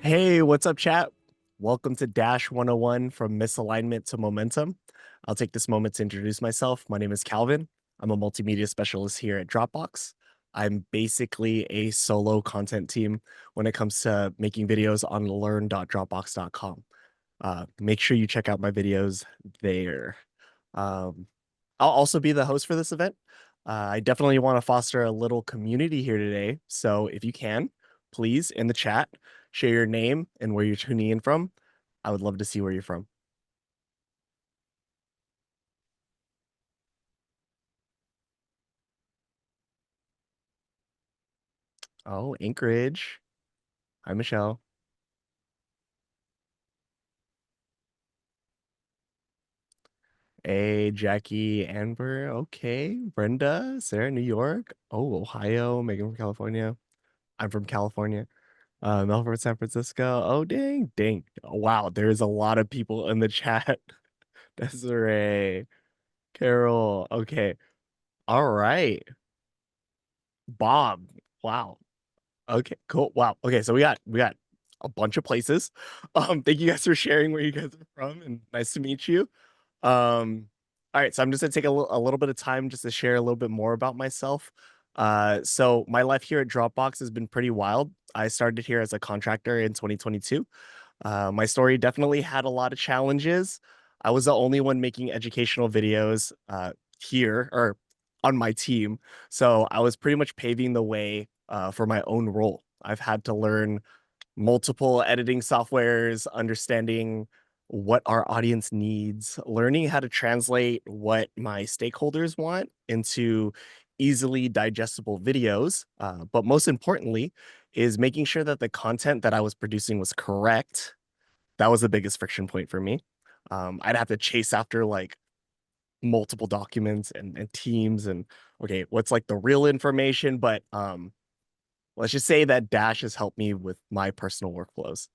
Hey, what's up, chat? Welcome to Dash 101 from Misalignment to Momentum. I'll take this moment to introduce myself. My name is Calvin. I'm a multimedia specialist here at Dropbox. I'm basically a solo content team when it comes to making videos on learn.dropbox.com. Make sure you check out my videos there. Um, I'll also be the host for this event. I definitely want to foster a little community here today. So if you can, please in the chat, share your name and where you're tuning in from. I would love to see where you're from. Oh, Anchorage. Hi, Michelle. Hey, Jackie, Amber. Okay. Brenda, Sarah, New York. Oh, Ohio. Megan from California. I'm from California. Mel from San Francisco. Oh, dang, dang. Oh, wow, there's a lot of people in the chat. Desiree, Carol. Okay. All right. Bob. Wow. Okay, cool. Wow. Okay, so we got a bunch of places. Thank you guys for sharing where you guys are from and nice to meet you. All right, so I'm just gonna take a little bit of time just to share a little bit more about myself. So my life here at Dropbox has been pretty wild. I started here as a contractor in 2022. My story definitely had a lot of challenges. I was the only one making educational videos here or on my team. So I was pretty much paving the way for my own role. I've had to learn multiple editing softwares, understanding what our audience needs, learning how to translate what my stakeholders want into easily digestible videos. But most importantly, is making sure that the content that I was producing was correct. That was the biggest friction point for me. I'd have to chase after like multiple documents and teams and okay, what's like the real information, but let's just say that Dash has helped me with my personal workflows.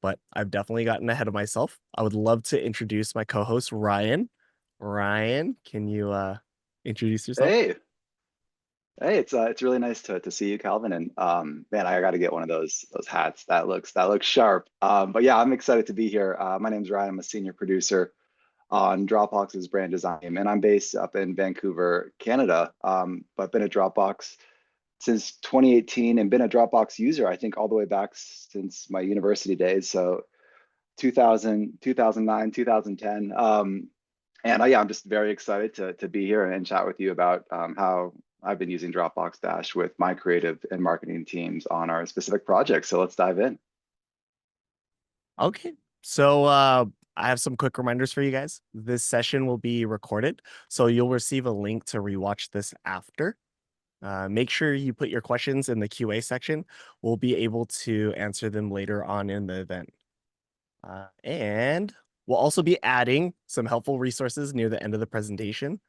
But I've definitely gotten ahead of myself. I would love to introduce my co-host Ryan. Ryan, can you introduce yourself? Hey, it's really nice to see you, Calvin. And man, I got to get one of those hats. That looks sharp. But yeah, I'm excited to be here. My name's Ryan. I'm a senior producer on Dropbox's brand design, and I'm based up in Vancouver, Canada. But been at Dropbox since 2018 and been a Dropbox user, I think, all the way back since my university days. So 2000, 2009, 2010. And yeah, I'm just very excited to be here and chat with you about how I've been using Dropbox Dash with my creative and marketing teams on our specific projects. So let's dive in. Okay. So I have some quick reminders for you guys. This session will be recorded, so you'll receive a link to rewatch this after. Make sure you put your questions in the QA section. We'll be able to answer them later on in the event. And we'll also be adding some helpful resources near the end of the presentation.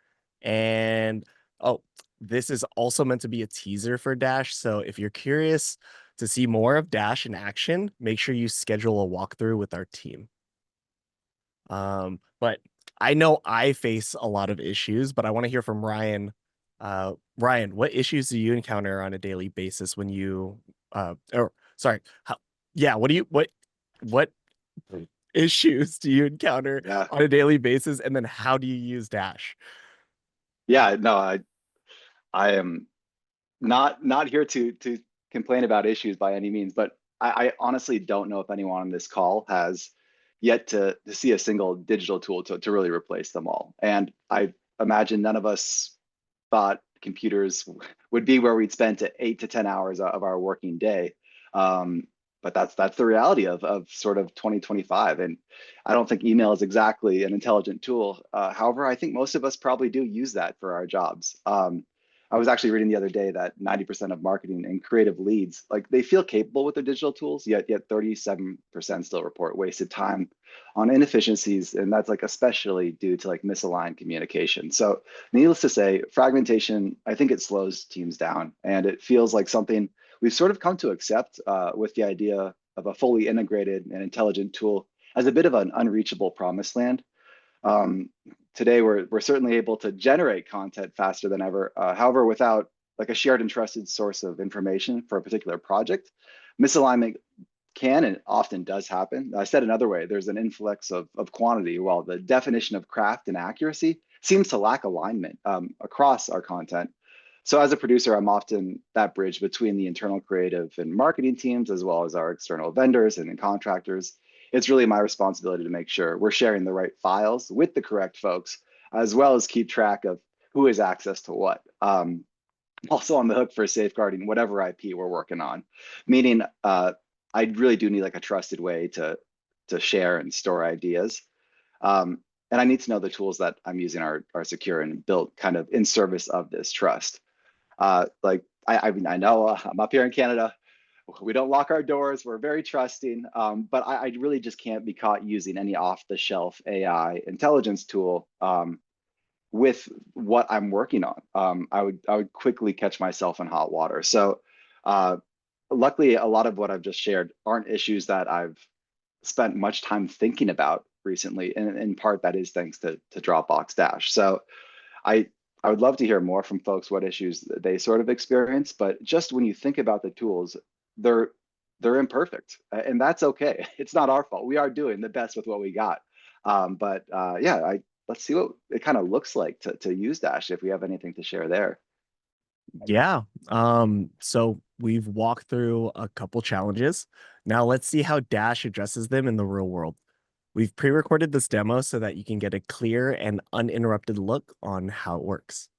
And oh, this is also meant to be a teaser for Dash. So if you're curious to see more of Dash in action, make sure you schedule a walkthrough with our team. But I know I face a lot of issues, but I want to hear from Ryan. Ryan, what issues do you encounter on a daily basis when you or sorry, yeah, what issues do you encounter Yeah, on a daily basis, and then how do you use Dash? yeah, no, I am not here to complain about issues by any means, but I honestly don't know if anyone on this call has yet to see a single digital tool to really replace them all. And I imagine none of us thought computers would be where we'd spend 8 to 10 hours of our working day. Um, but that's the reality of sort of 2025. And I don't think email is exactly an intelligent tool. However, I think most of us probably do use that for our jobs. I was actually reading the other day that 90% of marketing and creative leads, like they feel capable with their digital tools, yet 37% still report wasted time on inefficiencies. And that's like especially due to like misaligned communication. So needless to say, fragmentation, I think it slows teams down, and it feels like something we've sort of come to accept with the idea of a fully integrated and intelligent tool as a bit of an unreachable promised land. Um, Today, we're certainly able to generate content faster than ever. However, without like a shared and trusted source of information for a particular project, misalignment can and often does happen. I said another way, there's an influx of quantity, while the definition of craft and accuracy seems to lack alignment across our content. So as a producer, I'm often that bridge between the internal creative and marketing teams, as well as our external vendors and contractors. It's really my responsibility to make sure we're sharing the right files with the correct folks, as well as keep track of who has access to what. Also on the hook for safeguarding whatever IP we're working on, meaning I really do need like a trusted way to share and store ideas. And I need to know the tools that I'm using are secure and built kind of in service of this trust. I mean, I know I'm up here in Canada. We don't lock our doors. We're very trusting, but I really just can't be caught using any off-the-shelf AI intelligence tool with what I'm working on. I would quickly catch myself in hot water. So uh, luckily, a lot of what I've just shared aren't issues that I've spent much time thinking about recently. And in part, that is thanks to Dropbox Dash. So I I would love to hear more from folks what issues they sort of experience. But just when you think about the tools, they're they're imperfect, and that's okay. It's not our fault. We are doing the best with what we got. But yeah, let's see what it kind of looks like to use Dash if we have anything to share there. Yeah. So we've walked through a couple challenges. Now let's see how Dash addresses them in the real world. We've pre-recorded this demo so that you can get a clear and uninterrupted look on how it works.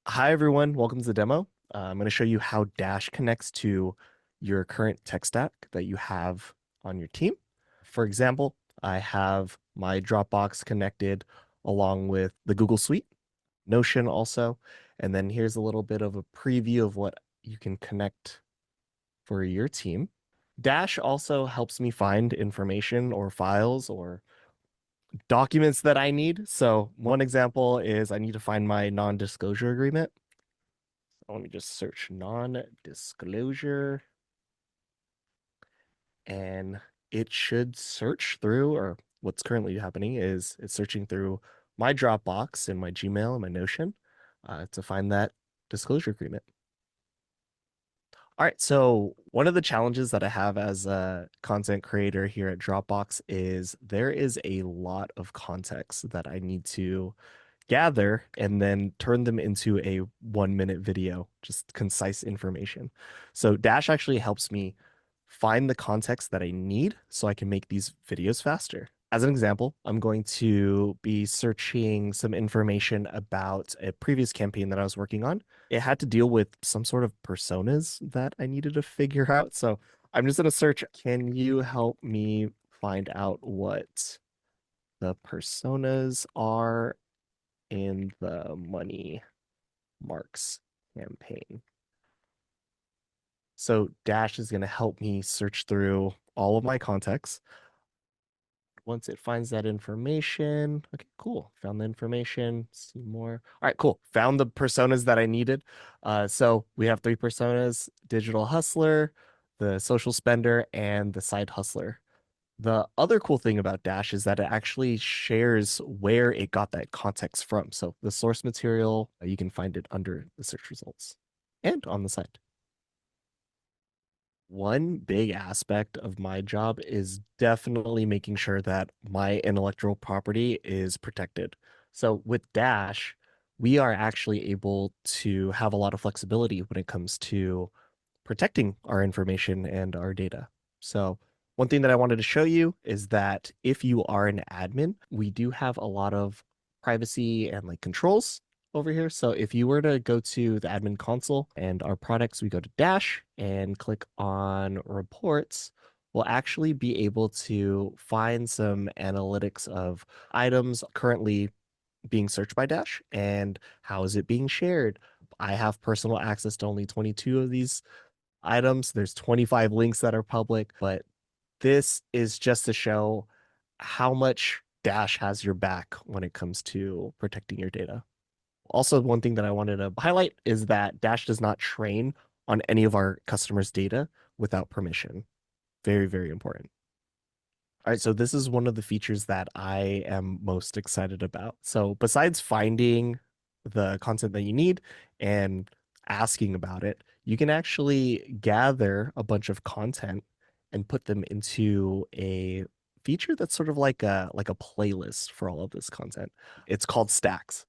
Hi, everyone. Welcome to the demo. I'm going to show you how Dash connects to your current tech stack that you have on your team. For example, I have my Dropbox connected along with the Google Suite, Notion also. And then here's a little bit of a preview of what you can connect for your team. Dash also helps me find information or files or documents that I need. So one example is I need to find my non-disclosure agreement. Let me just search non-disclosure and it should search through, or what's currently happening is it's searching through my Dropbox and my Gmail and my Notion to find that disclosure agreement. All right, so one of the challenges that I have as a content creator here at Dropbox is there is a lot of context that I need to gather and then turn them into a 1 minute video, just concise information. So Dash actually helps me find the context that I need so I can make these videos faster. As an example, I'm going to be searching some information about a previous campaign that I was working on. It had to deal with some sort of personas that I needed to figure out. So I'm just going to search, can you help me find out what the personas are in the Money Marks campaign? So Dash is going to help me search through all of my contacts. Once it finds that information, okay, cool. Found the information. See more. All right, cool. Found the personas that I needed. So we have three personas: digital hustler, the social spender, and the side hustler. The other cool thing about Dash is that it actually shares where it got that context from. So the source material, you can find it under the search results and on the site. One big aspect of my job is definitely making sure that my intellectual property is protected. So with Dash, we are actually able to have a lot of flexibility when it comes to protecting our information and our data. So One thing that I wanted to show you is that if you are an admin, we do have a lot of privacy and like controls over here. So if you were to go to the admin console and our products, we go to Dash and click on reports, we'll actually be able to find some analytics of items currently being searched by Dash and how is it being shared. I have personal access to only 22 of these items. There's 25 links that are public, but this is just to show how much Dash has your back when it comes to protecting your data. Also, one thing that I wanted to highlight is that Dash does not train on any of our customers' data without permission. Very, very important. All right, so this is one of the features that I am most excited about. So, besides finding the content that you need and asking about it, you can actually gather a bunch of content and put them into a feature that's sort of like a playlist for all of this content. It's called stacks.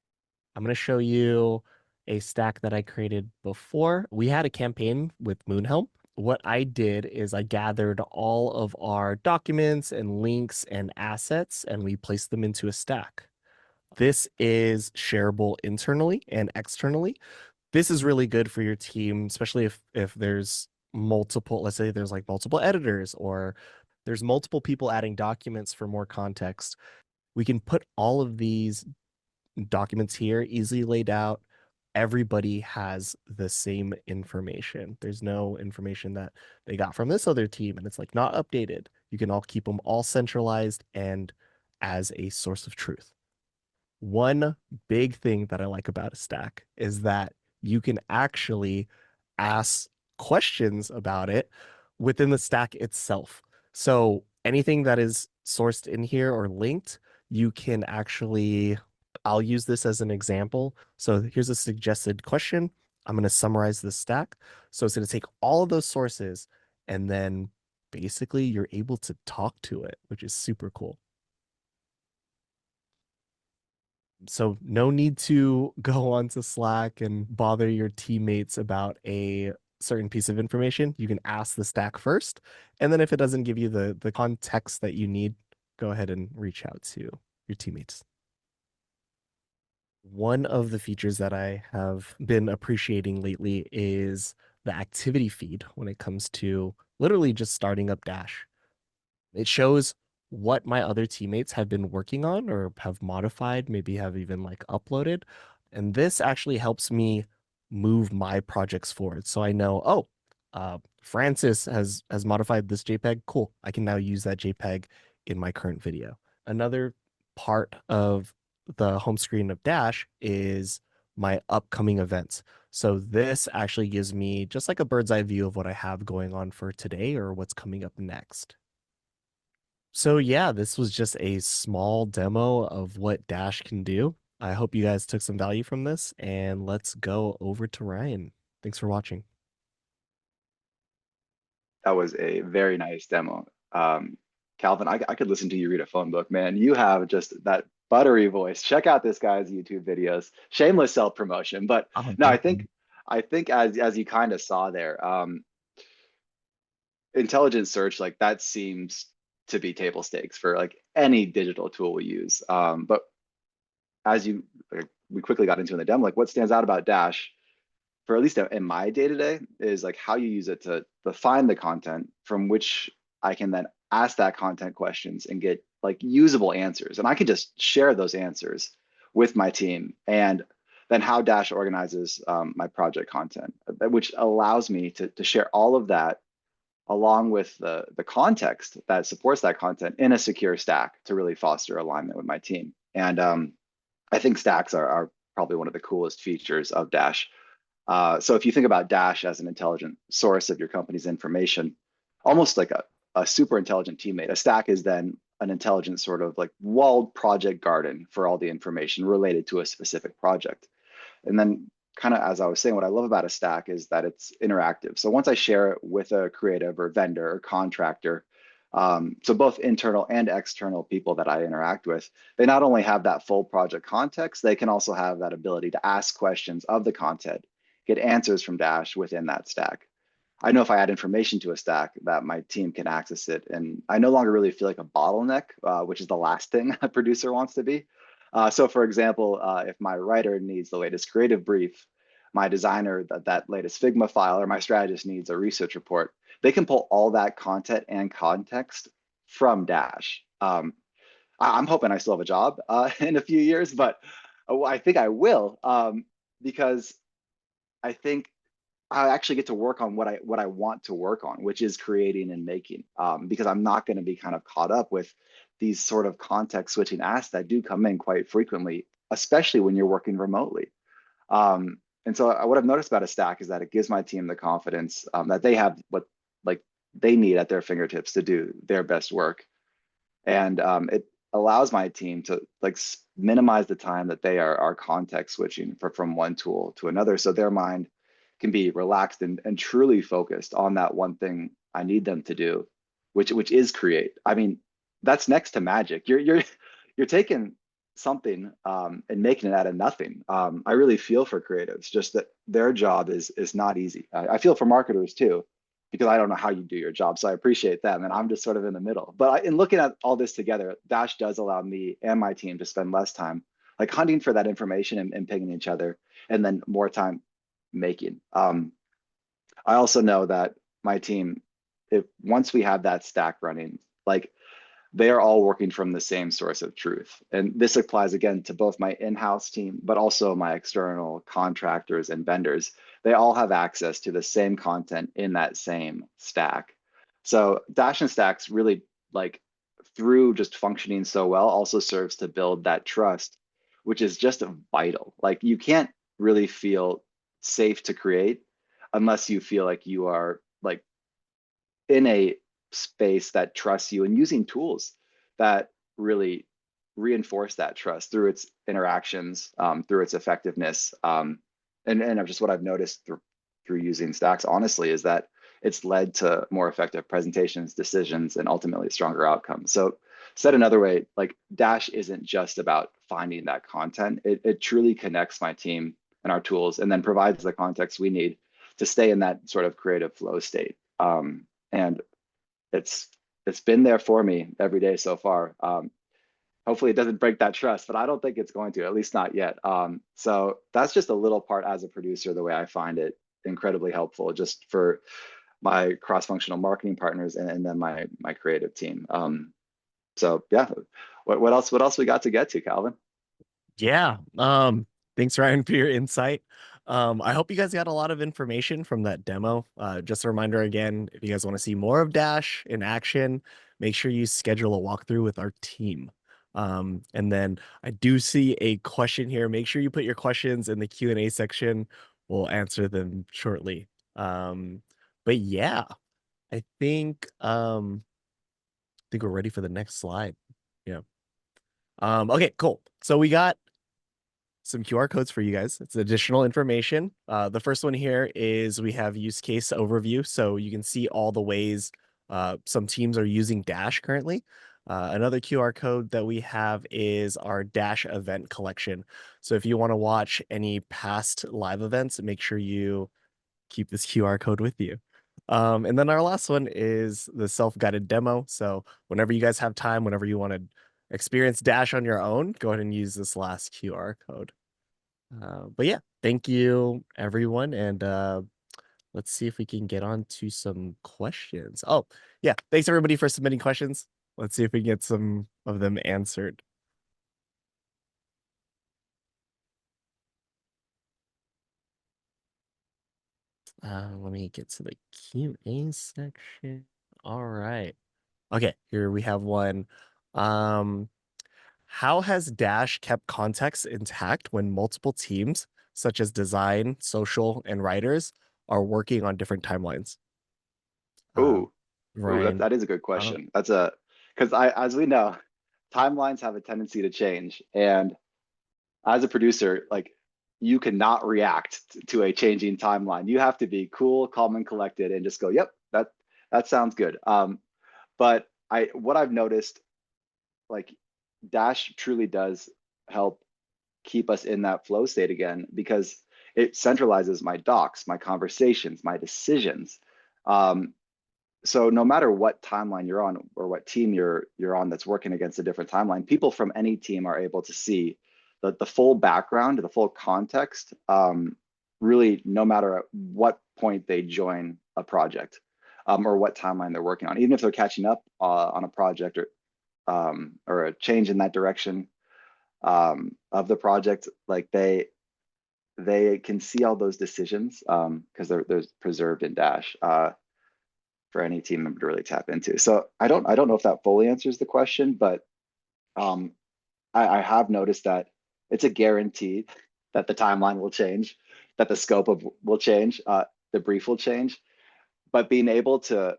I'm going to show you a stack that I created before. We had a campaign with Moonhelm. What I did is I gathered all of our documents and links and assets and we placed them into a stack. This is shareable internally and externally. This is really good for your team, especially if there's multiple, let's say there's like multiple editors or there's multiple people adding documents for more context. We can put all of these documents here, easily laid out. Everybody has the same information. There's no information that they got from this other team and it's like not updated. You can all keep them all centralized and as a source of truth. One big thing that I like about a stack is that you can actually ask questions about it within the stack itself. So anything that is sourced in here or linked, you can actually, I'll use this as an example. So here's a suggested question. I'm going to summarize the stack. So it's going to take all of those sources and then basically you're able to talk to it, which is super cool. So no need to go onto Slack and bother your teammates about a certain piece of information. You can ask the stack first, and then if it doesn't give you the context that you need, go ahead and reach out to your teammates. One of the features that I have been appreciating lately is the activity feed when it comes to literally just starting up Dash. It shows what my other teammates have been working on or have modified, maybe have even like uploaded. And this actually helps me move my projects forward. So I know, oh, Francis has modified this JPEG. Cool. I can now use that JPEG in my current video. Another part of the home screen of Dash is my upcoming events. So this actually gives me just like a bird's eye view of what I have going on for today or what's coming up next. So yeah, this was just a small demo of what Dash can do. I hope you guys took some value from this, and let's go over to Ryan. Thanks for watching. That was a very nice demo. Calvin, I could listen to you read a phone book, man. You have just that buttery voice. Check out this guy's YouTube videos. Shameless self-promotion. But Oh, no, thank you. I think as you kind of saw there, intelligent search, like that seems to be table stakes for like any digital tool we use. But as you like, we quickly got into in the demo, like what stands out about Dash for at least in my day to day is like how you use it to define the content from which I can then ask that content questions and get like usable answers. And I can just share those answers with my team. And then how Dash organizes my project content, which allows me to share all of that along with the context that supports that content in a secure stack to really foster alignment with my team. And I think stacks are probably one of the coolest features of Dash. So if you think about Dash as an intelligent source of your company's information, almost like a super intelligent teammate, a stack is then an intelligent sort of like walled project garden for all the information related to a specific project. And then kind of as I was saying, what I love about a stack is that it's interactive. So once I share it with a creative or vendor or contractor, so both internal and external people that I interact with, they not only have that full project context, they can also have that ability to ask questions of the content, get answers from Dash within that stack. I know if I add information to a stack that my team can access it. And I no longer really feel like a bottleneck, which is the last thing a producer wants to be. So for example, if my writer needs the latest creative brief, my designer that latest Figma file, or my strategist needs a research report, they can pull all that content and context from Dash. I'm hoping I still have a job in a few years, but I think I will, because I think I actually get to work on what I want to work on, which is creating and making. Because I'm not going to be kind of caught up with these sort of context switching asks that do come in quite frequently, especially when you're working remotely. And so what I've noticed about a stack is that it gives my team the confidence that they have what like they need at their fingertips to do their best work, and it allows my team to like minimize the time that they are context switching from one tool to another, so their mind can be relaxed and truly focused on that one thing I need them to do, which is create. I mean, that's next to magic. You're taking something and making it out of nothing. I really feel for creatives, just that their job is not easy. I feel for marketers too, because I don't know how you do your job. So I appreciate them. And I'm just sort of in the middle. But in looking at all this together, Dash does allow me and my team to spend less time like hunting for that information and pinging each other, and then more time making. I also know that my team, if once we have that stack running, like they are all working from the same source of truth. And this applies again to both my in-house team, but also my external contractors and vendors. They all have access to the same content in that same stack. So Dash and Stacks really, like, through just functioning so well, also serves to build that trust, which is just vital. Like you can't really feel safe to create unless you feel like you are like in a space that trusts you and using tools that really reinforce that trust through its interactions, through its effectiveness. And just what I've noticed through using Stacks, honestly, is that it's led to more effective presentations, decisions, and ultimately stronger outcomes. So said another way, like Dash isn't just about finding that content. It truly connects my team and our tools, and then provides the context we need to stay in that sort of creative flow state. And it's it's been there for me every day so far. Hopefully it doesn't break that trust, but I don't think it's going to, at least not yet. So that's just a little part as a producer, the way I find it incredibly helpful, just for my cross-functional marketing partners and then my creative team. So yeah, what else we got to get to, Calvin? Yeah. Thanks, Ryan, for your insight. I hope you guys got a lot of information from that demo. Just a reminder again, if you guys want to see more of Dash in action, make sure you schedule a walkthrough with our team. And then I do see a question here. Make sure you put your questions in the Q&A section. We'll answer them shortly. But yeah, I think we're ready for the next slide. Yeah. Okay, cool. So we got some QR codes for you guys. It's additional information. The first one here is we have use case overview. So you can see all the ways some teams are using Dash currently. Another QR code that we have is our Dash event collection. So if you want to watch any past live events, make sure you keep this QR code with you. And then our last one is the self-guided demo. So whenever you guys have time, whenever you want to experience Dash on your own, go ahead and use this last QR code. But yeah, thank you everyone, and let's see if we can get on to some questions. Oh, yeah, thanks everybody for submitting questions. Let's see if we can get some of them answered. Let me get to the Q&A section. All right. Okay, here we have one. Um, how has Dash kept context intact when multiple teams, such as design, social, and writers, are working on different timelines? Um, Ooh, ooh, that, Ryan, that is a good uh, question. That's a because as we know, timelines have a tendency to change. And as a producer, like you cannot react to a changing timeline. You have to be cool, calm, and collected, and just go, "Yep, that sounds good." But what I've noticed, like Dash truly does help keep us in that flow state again, because it centralizes my docs, my conversations, my decisions. Um, so no matter what timeline you're on or what team you're on that's working against a different timeline, people from any team are able to see the full background, the full context, really no matter at what point they join a project, or what timeline they're working on, even if they're catching up on a project or a change in that direction of the project, like they can see all those decisions because they're preserved in Dash. For any team member to really tap into. So I don't know if that fully answers the question, but um, I have noticed that it's a guarantee that the timeline will change, that the scope of will change, the brief will change. But being able to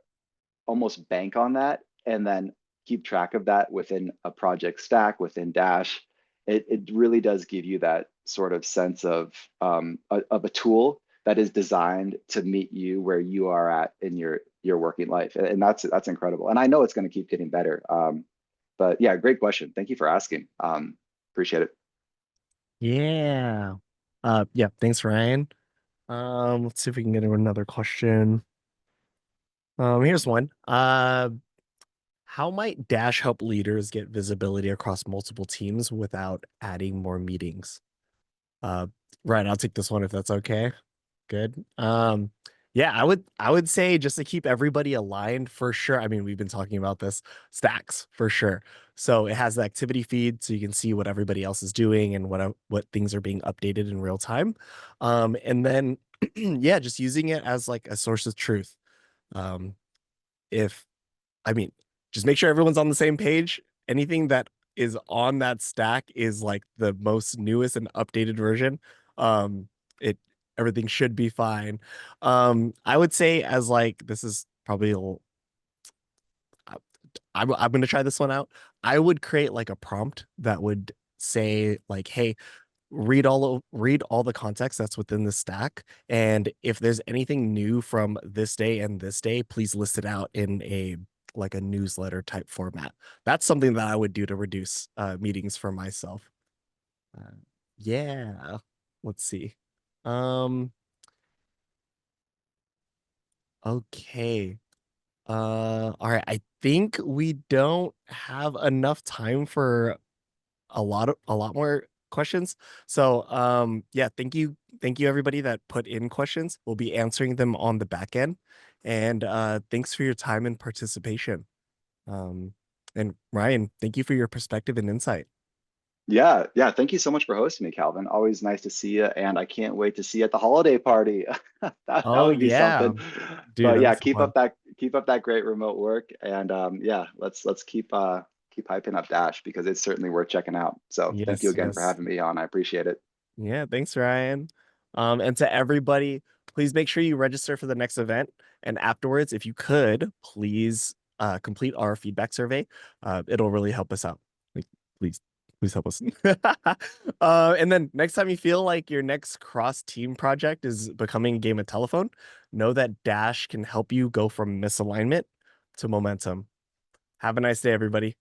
almost bank on that and then keep track of that within a project stack within Dash, it really does give you that sort of sense of a tool that is designed to meet you where you are at in your working life, and that's incredible. And I know it's going to keep getting better. But yeah, great question. Thank you for asking. Appreciate it. Yeah. Yeah, thanks, Ryan. Let's see if we can get to another question. Here's one. How might Dash help leaders get visibility across multiple teams without adding more meetings? Uh, Ryan, I'll take this one if that's okay. Good. Yeah, I would say just to keep everybody aligned for sure. I mean, we've been talking about this stacks for sure. So it has the activity feed so you can see what everybody else is doing and what things are being updated in real time. And then yeah, just using it as like a source of truth. Um, if I mean, just make sure everyone's on the same page. Anything that is on that stack is like the most newest and updated version. It Everything should be fine. I would say as like this is probably I- I'm gonna try this one out. I would create like a prompt that would say like, "Hey, read all the context that's within the stack, and if there's anything new from this day and this day, please list it out in a like a newsletter type format." That's something that I would do to reduce meetings for myself. uh, yeah, let's see. um okay. All right, I think we don't have enough time for a lot more questions. So yeah, thank you everybody that put in questions. We'll be answering them on the back end. And thanks for your time and participation. Um and Ryan, thank you for your perspective and insight. Yeah, yeah. Thank you so much for hosting me, Calvin. Always nice to see you, and I can't wait to see you at the holiday party. That Oh would be yeah. something. Dude, But that'd be yeah, so fun. keep up that great remote work, and yeah, let's keep hyping up Dash because it's certainly worth checking out. So thank you Yes, again for yes. having me on. I appreciate it. Yeah, thanks, Ryan. And to everybody, please make sure you register for the next event. And afterwards, if you could, please complete our feedback survey. It'll really help us out. Like, please, please help us. And then next time you feel like your next cross-team project is becoming a game of telephone, know that Dash can help you go from misalignment to momentum. Have a nice day, everybody.